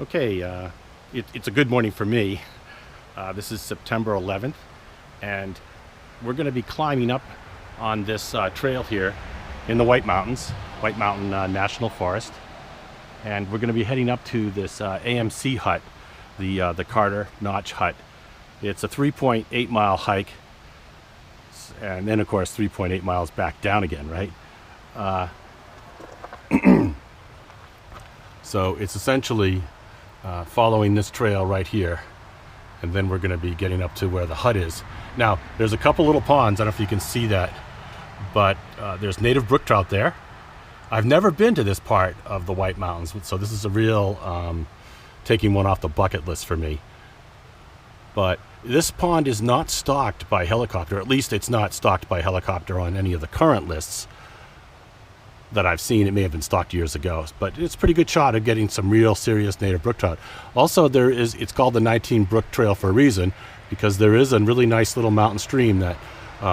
Okay, it's a good morning for me. This is September 11th, and we're going to be climbing up on this trail here in the White Mountains, White Mountain National Forest. And we're going to be heading up to this AMC hut, the Carter Notch hut. It's a 3.8 mile hike, and then of course 3.8 miles back down again, right? So it's essentially following this trail right here, and then we're going to be getting up to where the hut is. Now there's a couple little ponds, I don't know if you can see that, but there's native brook trout there. I've never been to this part of the White Mountains, so this is a real taking one off the bucket list for me. But this pond is not stocked by helicopter, at least it's not stocked by helicopter on any of the current lists that I've seen. It may have been stocked years ago, but it's a pretty good shot of getting some real serious native brook trout. Also, it's called the 19 Brook Trail for a reason, because there is a really nice little mountain stream that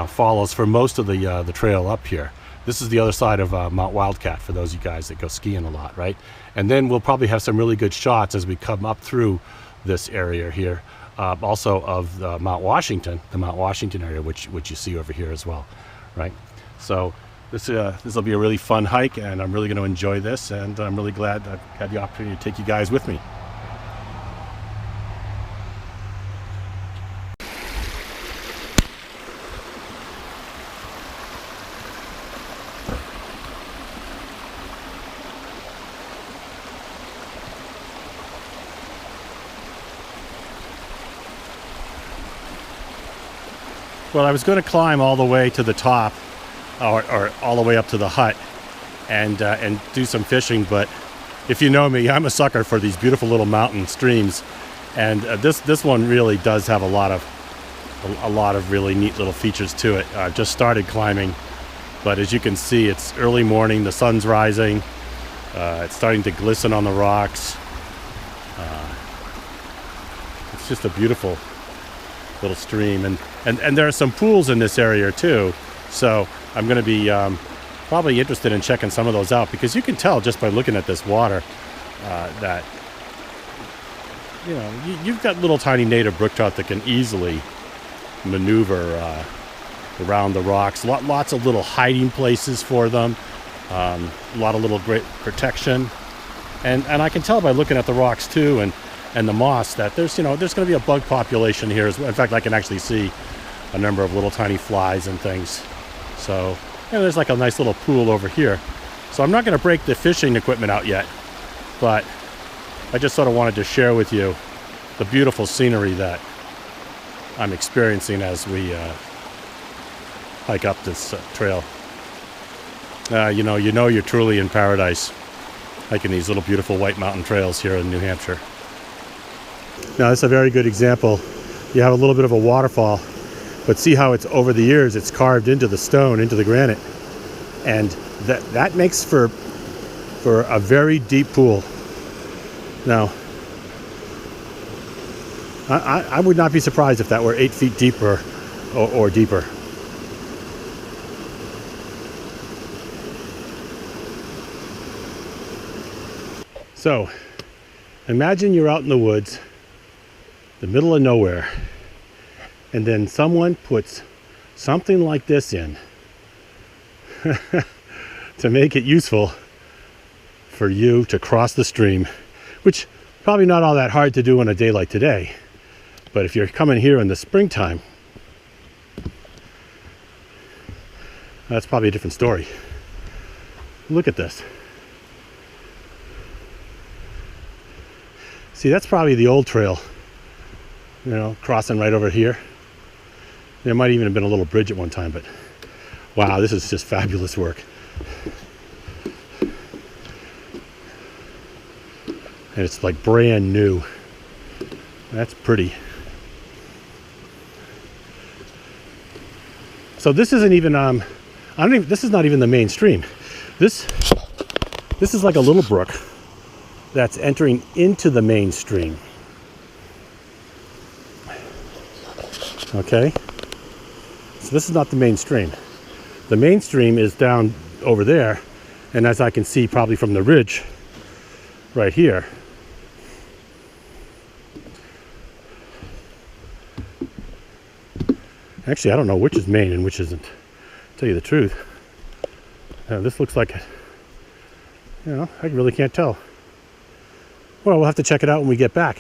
follows for most of the trail up here. This is the other side of Mount Wildcat for those of you guys that go skiing a lot, right? And then we'll probably have some really good shots as we come up through this area here, also of Mount Washington, the Mount Washington area, which you see over here as well, right? So this will be a really fun hike, and I'm really going to enjoy this, and I'm really glad I've had the opportunity to take you guys with me. Well, I was going to climb all the way to the top, or all the way up to the hut, and do some fishing. But if you know me, I'm a sucker for these beautiful little mountain streams, and this one really does have a lot of really neat little features to it. I've just started climbing, but as you can see, it's early morning. The sun's rising. It's starting to glisten on the rocks. It's just a beautiful little stream, and there are some pools in this area too, so I'm going to be probably interested in checking some of those out, because you can tell just by looking at this water that you've got little tiny native brook trout that can easily maneuver around the rocks. Lots of little hiding places for them, a lot of little great protection, and I can tell by looking at the rocks too, and the moss, that there's going to be a bug population here as well. In fact, I can actually see a number of little tiny flies and things. So there's like a nice little pool over here. So I'm not going to break the fishing equipment out yet, but I just sort of wanted to share with you the beautiful scenery that I'm experiencing as we hike up this trail. You're truly in paradise hiking these little beautiful White Mountain trails here in New Hampshire. Now, this is a very good example. You have a little bit of a waterfall, but see how it's over the years, it's carved into the stone, into the granite, and that makes for a very deep pool. Now, I would not be surprised if that were 8 feet deeper or deeper. So, imagine you're out in the woods, the middle of nowhere, and then someone puts something like this in to make it useful for you to cross the stream, which probably not all that hard to do on a day like today. But if you're coming here in the springtime, that's probably a different story. Look at this. See, that's probably the old trail, crossing right over here. There might even have been a little bridge at one time, but wow, this is just fabulous work. And it's like brand new. That's pretty. So this isn't even this is not even the main stream. This is like a little brook that's entering into the main stream. Okay, so this is not the main stream. The main stream is down over there, and as I can see probably from the ridge right here, Actually, I don't know which is main and which isn't, to tell you the truth. This looks like, I really can't tell. Well, we'll have to check it out when we get back.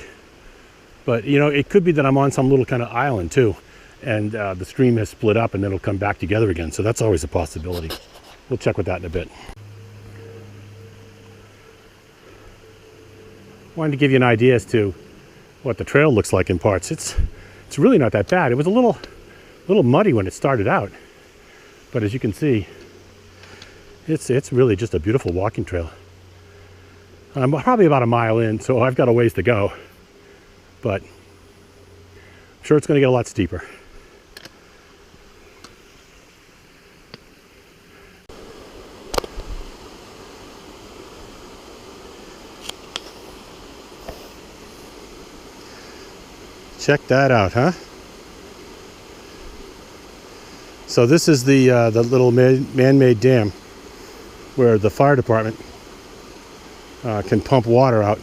But, it could be that I'm on some little kind of island too, and the stream has split up and then it'll come back together again. So that's always a possibility. We'll check with that in a bit. Wanted to give you an idea as to what the trail looks like in parts. It's really not that bad. It was a little muddy when it started out, but as you can see, it's really just a beautiful walking trail. I'm probably about a mile in, so I've got a ways to go, but I'm sure it's going to get a lot steeper. Check that out, huh? So this is the little man-made dam where the fire department can pump water out.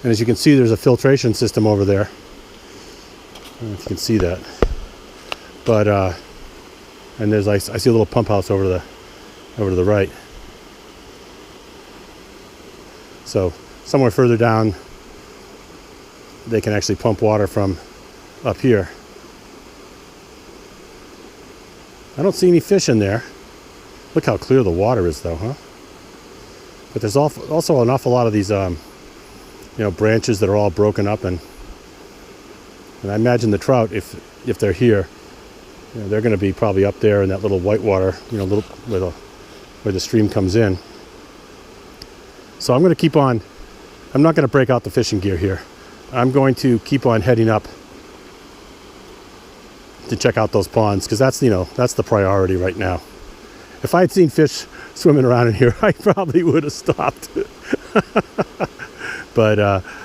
And as you can see, there's a filtration system over there. I don't know if you can see that. But and there's I see a little pump house over to the right. So somewhere further down, they can actually pump water from up here. I don't see any fish in there. Look how clear the water is though, huh? But there's also an awful lot of these branches that are all broken up, and I imagine the trout, if they're here, they're going to be probably up there in that little whitewater, where the stream comes in. So I'm going to keep on. I'm not going to break out the fishing gear here. I'm going to keep on heading up to check out those ponds, because that's the priority right now. If I had seen fish swimming around in here, I probably would have stopped. But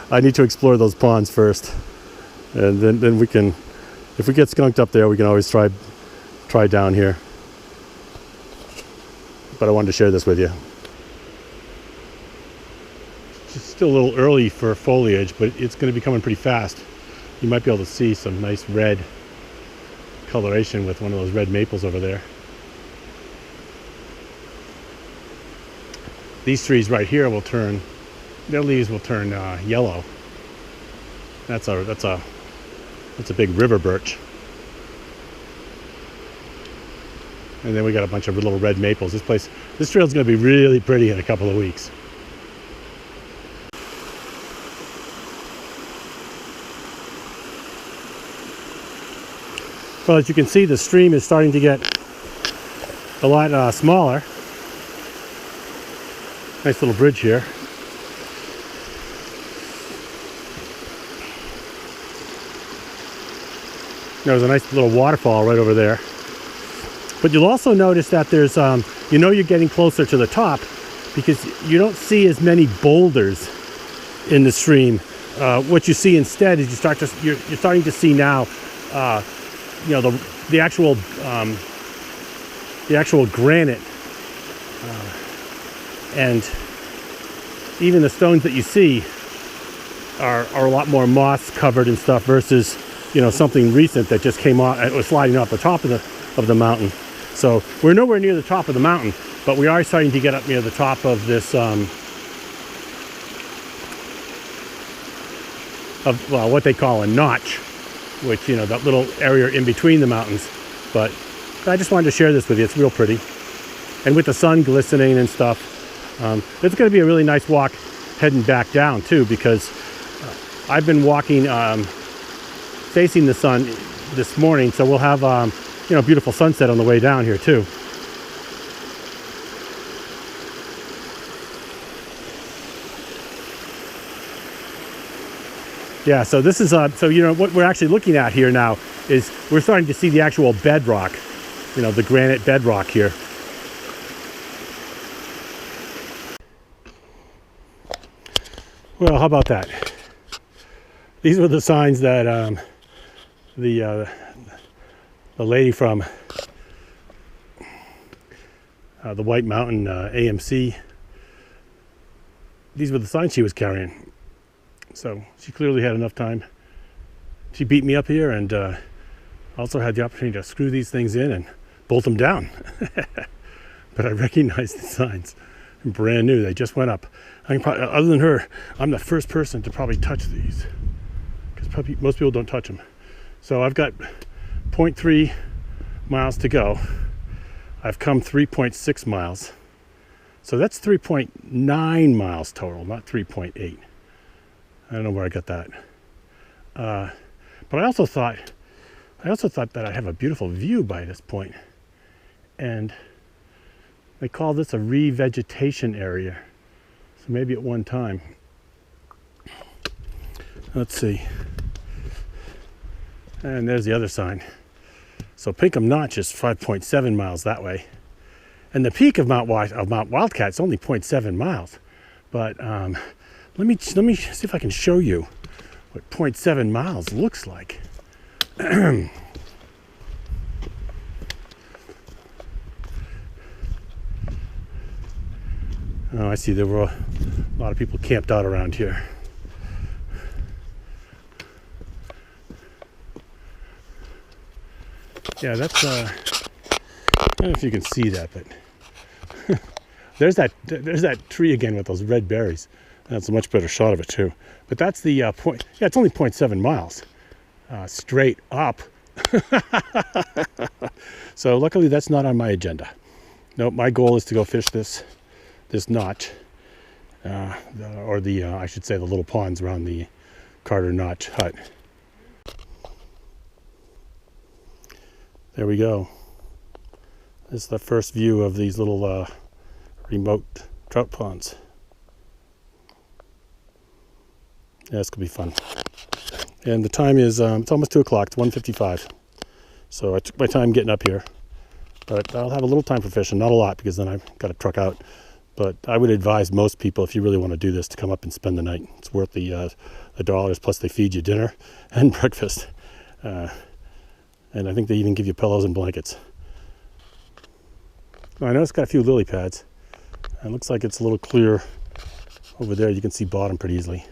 I need to explore those ponds first, and then we can, if we get skunked up there, we can always try down here. But I wanted to share this with you. It's still a little early for foliage, but it's going to be coming pretty fast. You might be able to see some nice red coloration with one of those red maples over there. These trees right here will turn, their leaves will turn yellow. That's a big river birch. And then we got a bunch of little red maples. This trail's going to be really pretty in a couple of weeks. Well, as you can see, the stream is starting to get a lot smaller. Nice little bridge here. There's a nice little waterfall right over there. But you'll also notice that there's, you're getting closer to the top because you don't see as many boulders in the stream. What you see instead is you're starting to see now, the actual granite, and even the stones that you see are a lot more moss covered and stuff versus something recent that just came off, it was sliding off the top of the mountain. So we're nowhere near the top of the mountain, but we are starting to get up near the top of this what they call a notch, which that little area in between the mountains. But I just wanted to share this with you. It's real pretty, and with the sun glistening and stuff, it's going to be a really nice walk heading back down too, because I've been walking facing the sun this morning, so we'll have a beautiful sunset on the way down here too. Yeah, so this is what we're actually looking at here now is we're starting to see the actual bedrock, the granite bedrock here. Well, how about that? These were the signs that the lady from the White Mountain AMC, these were the signs she was carrying. So she clearly had enough time. She beat me up here, and Also had the opportunity to screw these things in and bolt them down. But I recognize the signs. Brand new, they just went up. I can probably, other than her, I'm the first person to probably touch these, because most people don't touch them. So I've got 0.3 miles to go. I've come 3.6 miles. So that's 3.9 miles total, not 3.8. I don't know where I got that. But I also thought that I have a beautiful view by this point. And they call this a revegetation area. So maybe at one time. Let's see. And there's the other sign. So Pinkham Notch is 5.7 miles that way. And the peak of Mount Wildcat is only 0.7 miles. But let me see if I can show you what 0.7 miles looks like. Oh, I see there were a lot of people camped out around here. Yeah, that's I don't know if you can see that, but there's that tree again with those red berries. That's a much better shot of it too. But that's the point. Yeah, it's only 0.7 miles straight up. So luckily that's not on my agenda. No, my goal is to go fish this notch, or I should say the little ponds around the Carter Notch hut. There we go. This is the first view of these little remote trout ponds. Yeah, this could be fun. And the time is, it's almost 2 o'clock, it's 1:55. So I took my time getting up here. But I'll have a little time for fishing, not a lot, because then I've got to truck out. But I would advise most people, if you really want to do this, to come up and spend the night. It's worth the dollars, plus they feed you dinner and breakfast. And I think they even give you pillows and blankets. I know it's got a few lily pads. It looks like it's a little clear over there. You can see bottom pretty easily.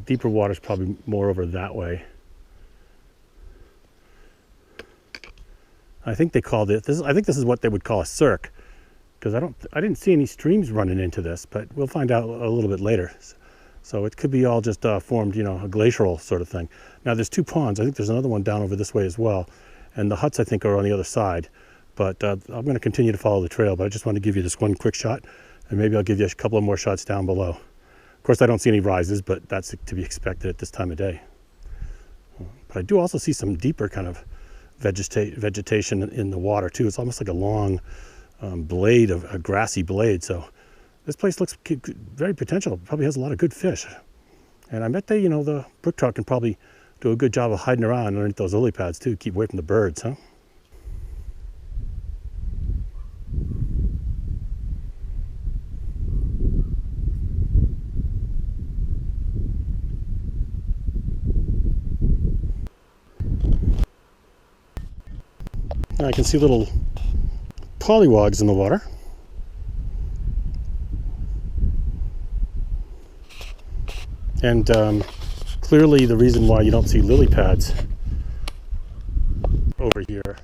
Deeper water is probably more over that way. I think they called it I think this is what they would call a cirque, because I didn't see any streams running into this, but we'll find out a little bit later. So it could be all just formed, a glacial sort of thing. Now there's 2 ponds. I think there's another one down over this way as well, and the huts I think are on the other side. But I'm going to continue to follow the trail. But I just want to give you this one quick shot, and maybe I'll give you a couple of more shots down below. Of course, I don't see any rises, but that's to be expected at this time of day. But I do also see some deeper kind of vegetation in the water too. It's almost like a long blade of a grassy blade. So this place looks very potential. Probably has a lot of good fish. And I bet the brook trout can probably do a good job of hiding around underneath those lily pads too. Keep away from the birds, huh? I can see little pollywogs in the water. And clearly the reason why you don't see lily pads over here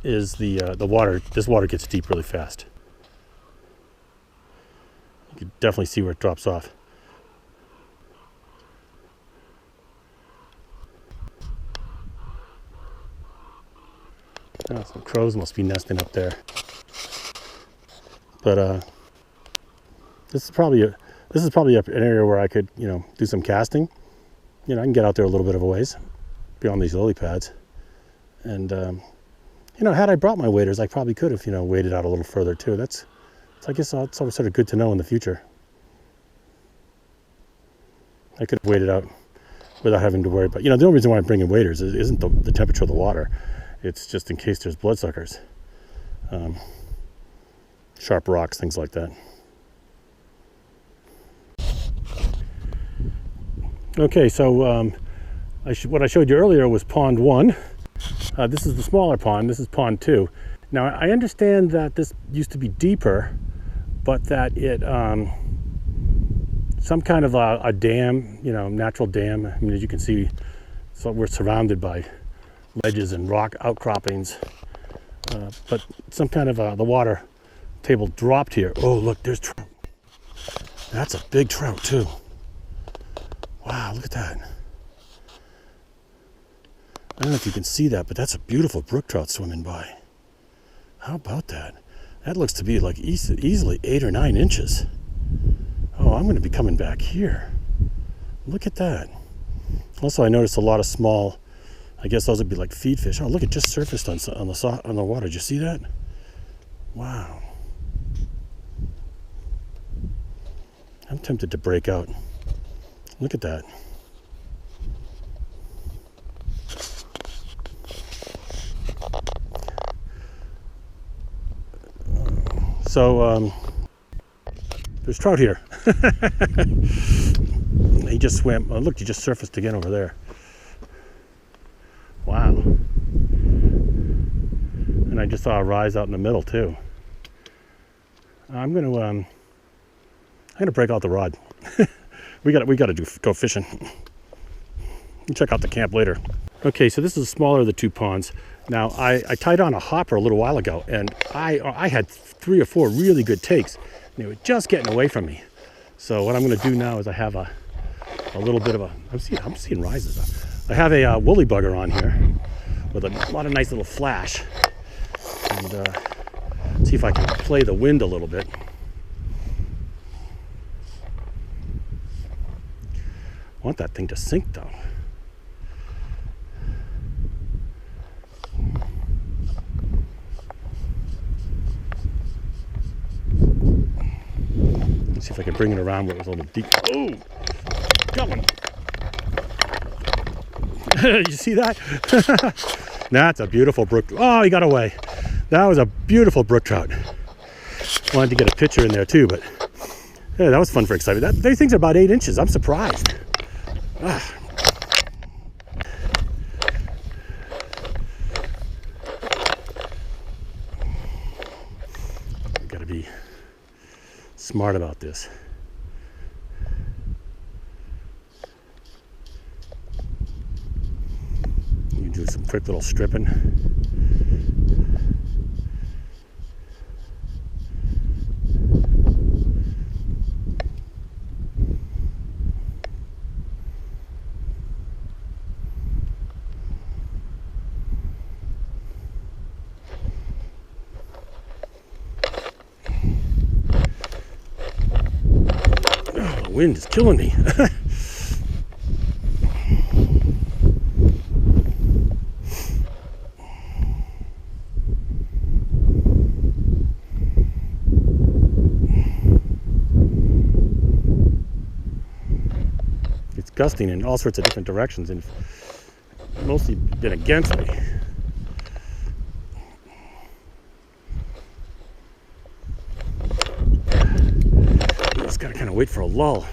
is the water. This water gets deep really fast. You can definitely see where it drops off. Oh, some crows must be nesting up there. But this is probably an area where I could, do some casting. I can get out there a little bit of a ways beyond these lily pads. And had I brought my waders, I probably could have, waded out a little further too. I guess it's always sort of good to know in the future. I could have waded out without having to worry. But the only reason why I'm bringing waders isn't the temperature of the water. It's just in case there's bloodsuckers, sharp rocks, things like that. Okay, so what I showed you earlier was pond 1. This is the smaller pond. This is pond 2. Now I understand that this used to be deeper, but that it some kind of a dam, natural dam. I mean, as you can see, so we're surrounded by ledges and rock outcroppings, but some kind of the water table dropped here. Oh, look, there's trout. That's a big trout too. Wow, look at that. I don't know if you can see that, but that's a beautiful brook trout swimming by. How about that? That looks to be like easily 8 or 9 inches. Oh, I'm going to be coming back here. Look at that. Also, I noticed a lot of small, I guess those would be like feed fish. Oh, look, it just surfaced on the water. Did you see that? Wow. I'm tempted to break out. Look at that. So, there's trout here. He just swam. Oh, look, he just surfaced again over there. Wow. And I just saw a rise out in the middle too. I'm gonna break out the rod. we gotta go fishing. We'll check out the camp later. Okay, so this is the smaller of the 2 ponds. Now I tied on a hopper a little while ago, and I had 3 or 4 really good takes. And they were just getting away from me. So what I'm going to do now is I have a little bit of a, I'm seeing rises. I have a woolly bugger on here with a lot of nice little flash, and see if I can play the wind a little bit. I want that thing to sink though. Let's see if I can bring it around where it was a little deep. Oh, got one. You see that? That's a beautiful brook. Oh, he got away. That was a beautiful brook trout. Wanted to get a picture in there too, but yeah, that was fun for excitement. These things are about 8 inches. I'm surprised. Ah. I gotta be smart about this. You do some quick little stripping. Wind is killing me. It's gusting in all sorts of different directions and mostly been against me. Gotta kind of wait for a lull.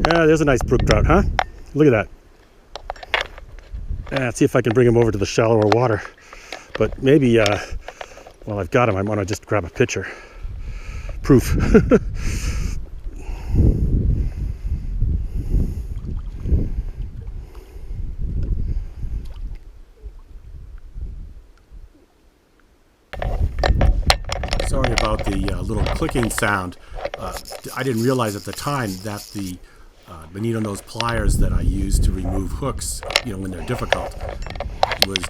Yeah, there's a nice brook trout, huh? Look at that. Let's see if I can bring him over to the shallower water. But maybe, while I've got him, I want to just grab a picture. Proof. Sorry about the little clicking sound. I didn't realize at the time that the bonito-nosed pliers that I use to remove hooks, when they're difficult, was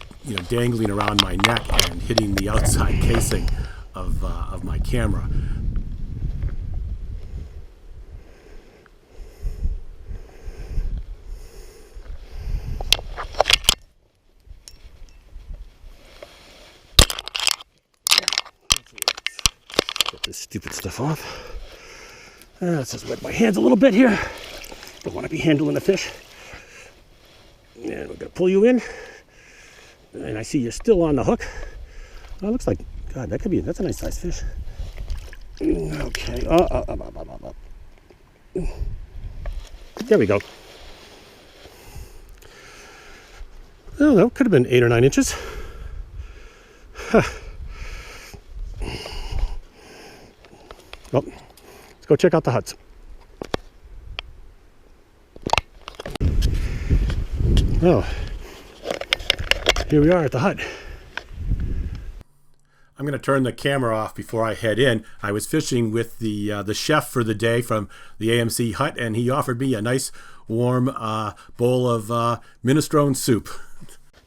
dangling around my neck and hitting the outside casing of my camera. Get this stupid stuff off. Let's just wet my hands a little bit here. Don't want to be handling the fish. And we're going to pull you in. And I see you're still on the hook. Oh, it looks like, God, that's a nice sized fish. Okay. There we go. Oh, that could have been 8 or 9 inches. Huh. Well, let's go check out the huts. Oh, here we are at the hut. I'm going to turn the camera off before I head in. I was fishing with the chef for the day from the AMC hut, and he offered me a nice warm bowl of minestrone soup.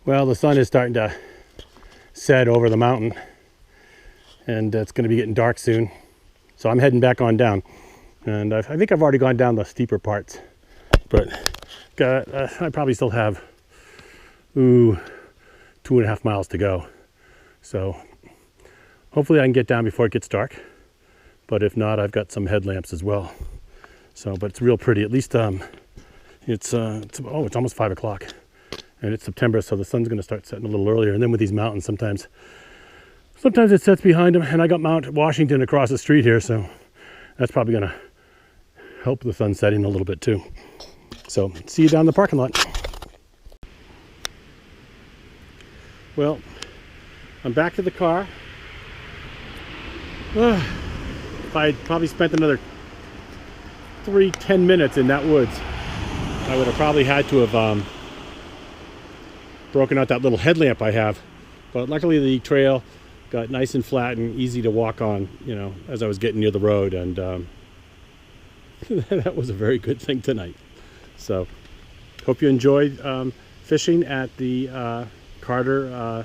Well, the sun is starting to set over the mountain, and it's going to be getting dark soon. So I'm heading back on down, and I think I've already gone down the steeper parts, but I probably still have 2.5 miles to go. So hopefully I can get down before it gets dark, but if not, I've got some headlamps as well. So, but it's real pretty. At least it's almost 5 o'clock, and it's September, so the sun's going to start setting a little earlier. And then with these mountains, sometimes it sets behind them, and I got Mount Washington across the street here, so that's probably going to help the sun setting a little bit too. So see you down in the parking lot. Well, I'm back to the car. If I had probably spent another 10 minutes in that woods, I would have probably had to have broken out that little headlamp I have. But luckily the trail got nice and flat and easy to walk on, as I was getting near the road, and that was a very good thing tonight. So hope you enjoyed fishing at the Carter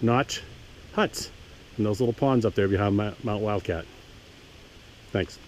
Notch huts and those little ponds up there behind Mount Wildcat. Thanks.